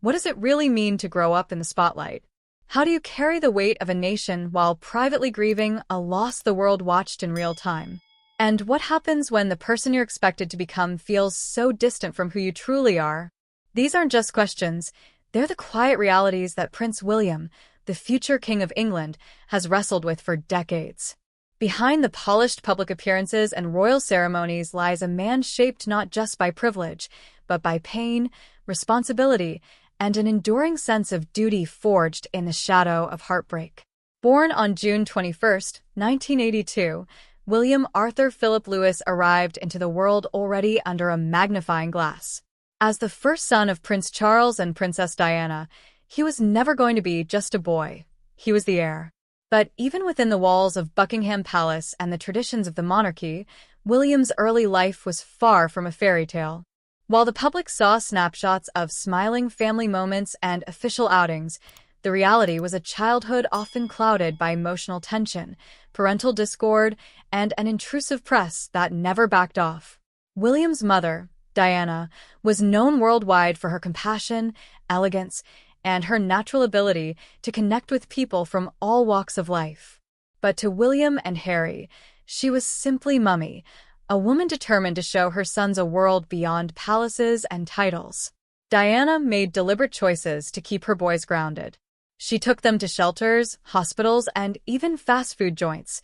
What does it really mean to grow up in the spotlight? How do you carry the weight of a nation while privately grieving a loss the world watched in real time? And what happens when the person you're expected to become feels so distant from who you truly are? These aren't just questions, they're the quiet realities that Prince William, the future King of England, has wrestled with for decades. Behind the polished public appearances and royal ceremonies lies a man shaped not just by privilege, but by pain, responsibility, and an enduring sense of duty forged in the shadow of heartbreak. Born on June 21, 1982, William Arthur Philip Lewis arrived into the world already under a magnifying glass. As the first son of Prince Charles and Princess Diana, he was never going to be just a boy. He was the heir. But even within the walls of Buckingham Palace and the traditions of the monarchy, William's early life was far from a fairy tale. While the public saw snapshots of smiling family moments and official outings, the reality was a childhood often clouded by emotional tension, parental discord, and an intrusive press that never backed off. William's mother, Diana, was known worldwide for her compassion, elegance, and her natural ability to connect with people from all walks of life. But to William and Harry, she was simply Mummy, a woman determined to show her sons a world beyond palaces and titles. Diana made deliberate choices to keep her boys grounded. She took them to shelters, hospitals, and even fast food joints,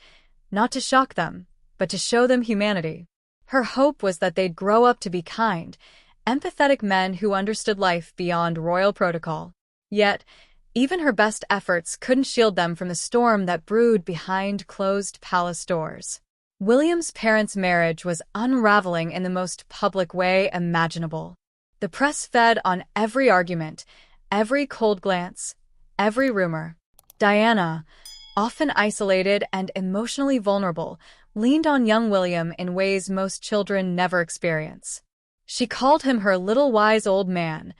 not to shock them, but to show them humanity. Her hope was that they'd grow up to be kind, empathetic men who understood life beyond royal protocol. Yet, even her best efforts couldn't shield them from the storm that brewed behind closed palace doors. William's parents' marriage was unraveling in the most public way imaginable. The press fed on every argument, every cold glance, every rumor. Diana, often isolated and emotionally vulnerable, leaned on young William in ways most children never experience. She called him her little wise old man,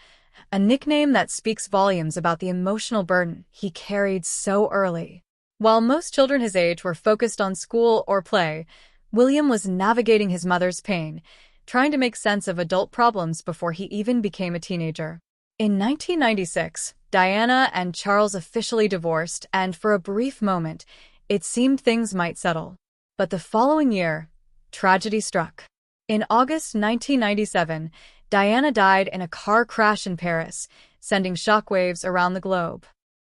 a nickname that speaks volumes about the emotional burden he carried so early. While most children his age were focused on school or play, William was navigating his mother's pain, trying to make sense of adult problems before he even became a teenager. In 1996, Diana and Charles officially divorced, and for a brief moment, it seemed things might settle. But the following year, tragedy struck. In August 1997, Diana died in a car crash in Paris, sending shockwaves around the globe.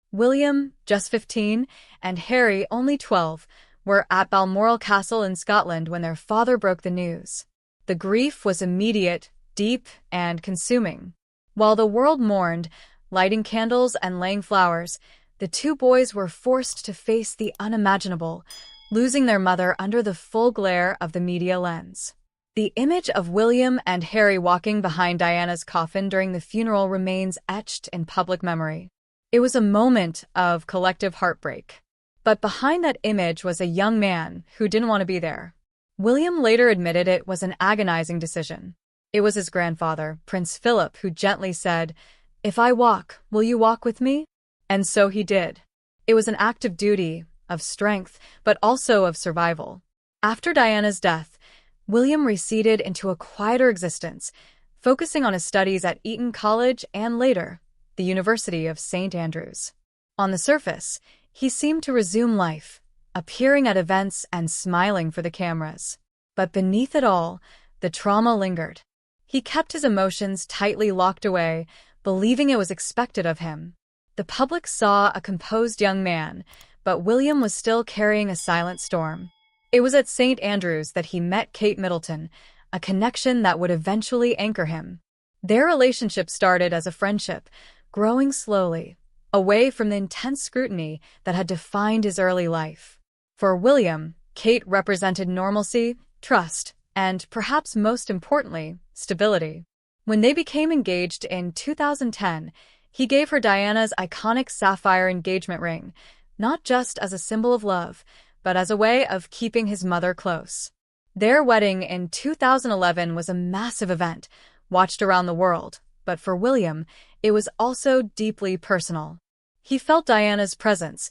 William, just 15, and Harry, only 12, were at Balmoral Castle in Scotland when their father broke the news. The grief was immediate, deep, and consuming. While the world mourned, lighting candles and laying flowers, the two boys were forced to face the unimaginable, losing their mother under the full glare of the media lens. The image of William and Harry walking behind Diana's coffin during the funeral remains etched in public memory. It was a moment of collective heartbreak. But behind that image was a young man who didn't want to be there. William later admitted it was an agonizing decision. It was his grandfather, Prince Philip, who gently said, "If I walk, will you walk with me?" And so he did. It was an act of duty, of strength, but also of survival. After Diana's death, William receded into a quieter existence, focusing on his studies at Eton College and later, the University of St. Andrews. On the surface, he seemed to resume life, appearing at events and smiling for the cameras. But beneath it all, the trauma lingered. He kept his emotions tightly locked away, believing it was expected of him. The public saw a composed young man, but William was still carrying a silent storm. It was at St. Andrews that he met Kate Middleton, a connection that would eventually anchor him. Their relationship started as a friendship, growing slowly, away from the intense scrutiny that had defined his early life. For William, Kate represented normalcy, trust, and perhaps most importantly, stability. When they became engaged in 2010, he gave her Diana's iconic sapphire engagement ring, not just as a symbol of love, but as a way of keeping his mother close. Their wedding in 2011 was a massive event, watched around the world, but for William, it was also deeply personal. He felt Diana's presence,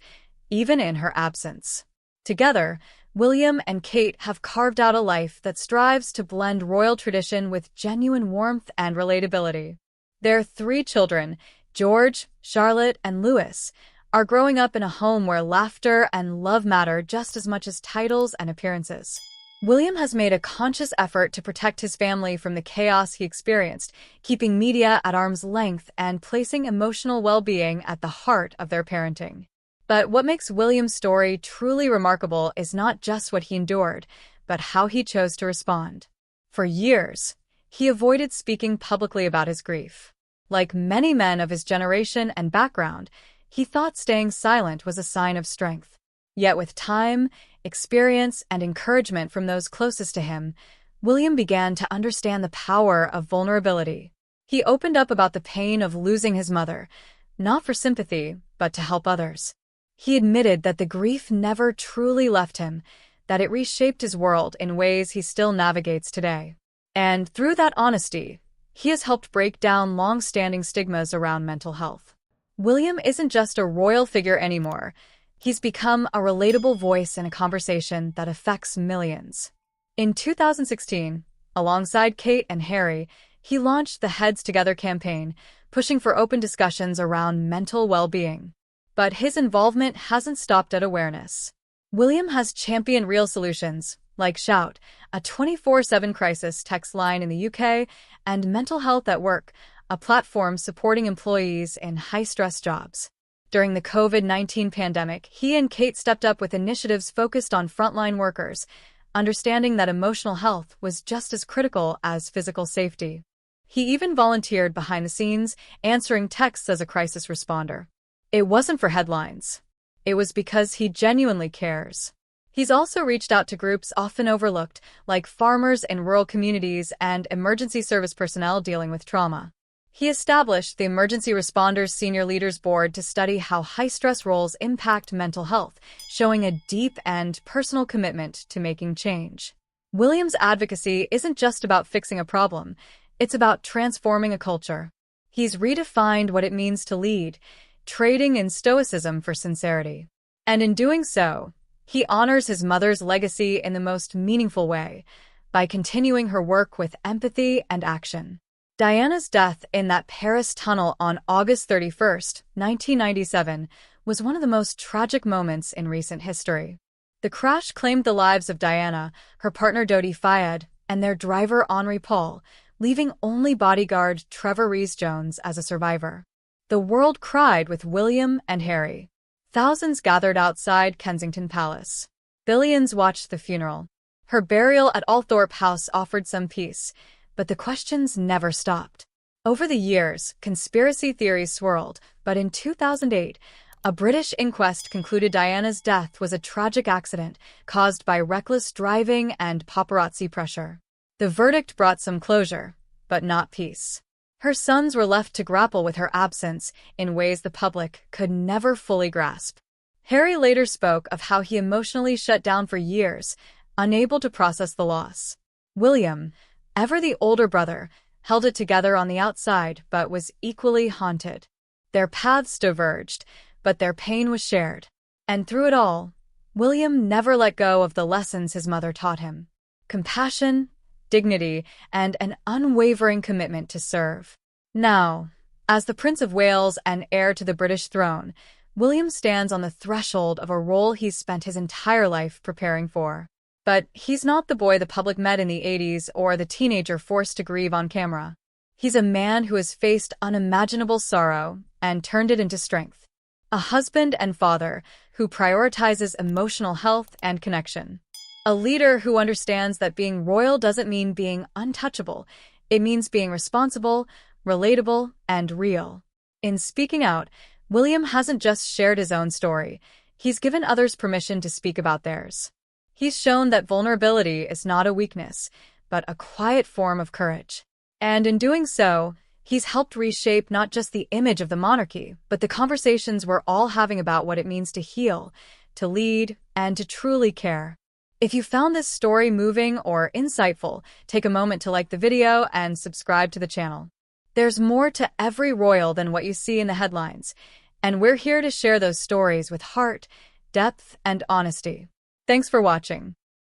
even in her absence. Together, William and Kate have carved out a life that strives to blend royal tradition with genuine warmth and relatability. Their 3 children, George, Charlotte, and Louis are growing up in a home where laughter and love matter just as much as titles and appearances. William has made a conscious effort to protect his family from the chaos he experienced, keeping media at arm's length and placing emotional well-being at the heart of their parenting. But what makes William's story truly remarkable is not just what he endured, but how he chose to respond. For years, he avoided speaking publicly about his grief. Like many men of his generation and background, he thought staying silent was a sign of strength. Yet with time, experience, and encouragement from those closest to him, William began to understand the power of vulnerability. He opened up about the pain of losing his mother, not for sympathy, but to help others. He admitted that the grief never truly left him, that it reshaped his world in ways he still navigates today. And through that honesty, he has helped break down long-standing stigmas around mental health. William isn't just a royal figure anymore. He's become a relatable voice in a conversation that affects millions. In 2016, alongside Kate and Harry, he launched the Heads Together campaign, pushing for open discussions around mental well-being. But his involvement hasn't stopped at awareness. William has championed real solutions, like Shout, a 24/7 crisis text line in the UK, and Mental Health at Work, a platform supporting employees in high-stress jobs. During the COVID-19 pandemic, he and Kate stepped up with initiatives focused on frontline workers, understanding that emotional health was just as critical as physical safety. He even volunteered behind the scenes, answering texts as a crisis responder. It wasn't for headlines. It was because he genuinely cares. He's also reached out to groups often overlooked, like farmers in rural communities and emergency service personnel dealing with trauma. He established the Emergency Responders Senior Leaders Board to study how high-stress roles impact mental health, showing a deep and personal commitment to making change. William's advocacy isn't just about fixing a problem, it's about transforming a culture. He's redefined what it means to lead, trading in stoicism for sincerity. And in doing so, he honors his mother's legacy in the most meaningful way, by continuing her work with empathy and action. Diana's death in that Paris tunnel on August 31, 1997, was one of the most tragic moments in recent history. The crash claimed the lives of Diana, her partner Dodi Fayed, and their driver Henri Paul, leaving only bodyguard Trevor Rees-Jones as a survivor. The world cried with William and Harry. Thousands gathered outside Kensington Palace. Billions watched the funeral. Her burial at Althorpe House offered some peace, but the questions never stopped. Over the years, conspiracy theories swirled, but in 2008, a British inquest concluded Diana's death was a tragic accident caused by reckless driving and paparazzi pressure. The verdict brought some closure, but not peace. Her sons were left to grapple with her absence in ways the public could never fully grasp. Harry later spoke of how he emotionally shut down for years, unable to process the loss. William, ever the older brother, held it together on the outside but was equally haunted. Their paths diverged, but their pain was shared. And through it all, William never let go of the lessons his mother taught him: compassion, dignity, and an unwavering commitment to serve. Now, as the Prince of Wales and heir to the British throne, William stands on the threshold of a role he's spent his entire life preparing for. But he's not the boy the public met in the 80s or the teenager forced to grieve on camera. He's a man who has faced unimaginable sorrow and turned it into strength. A husband and father who prioritizes emotional health and connection. A leader who understands that being royal doesn't mean being untouchable. It means being responsible, relatable, and real. In speaking out, William hasn't just shared his own story. He's given others permission to speak about theirs. He's shown that vulnerability is not a weakness, but a quiet form of courage. And in doing so, he's helped reshape not just the image of the monarchy, but the conversations we're all having about what it means to heal, to lead, and to truly care. If you found this story moving or insightful, take a moment to like the video and subscribe to the channel. There's more to every royal than what you see in the headlines, and we're here to share those stories with heart, depth, and honesty. Thanks for watching.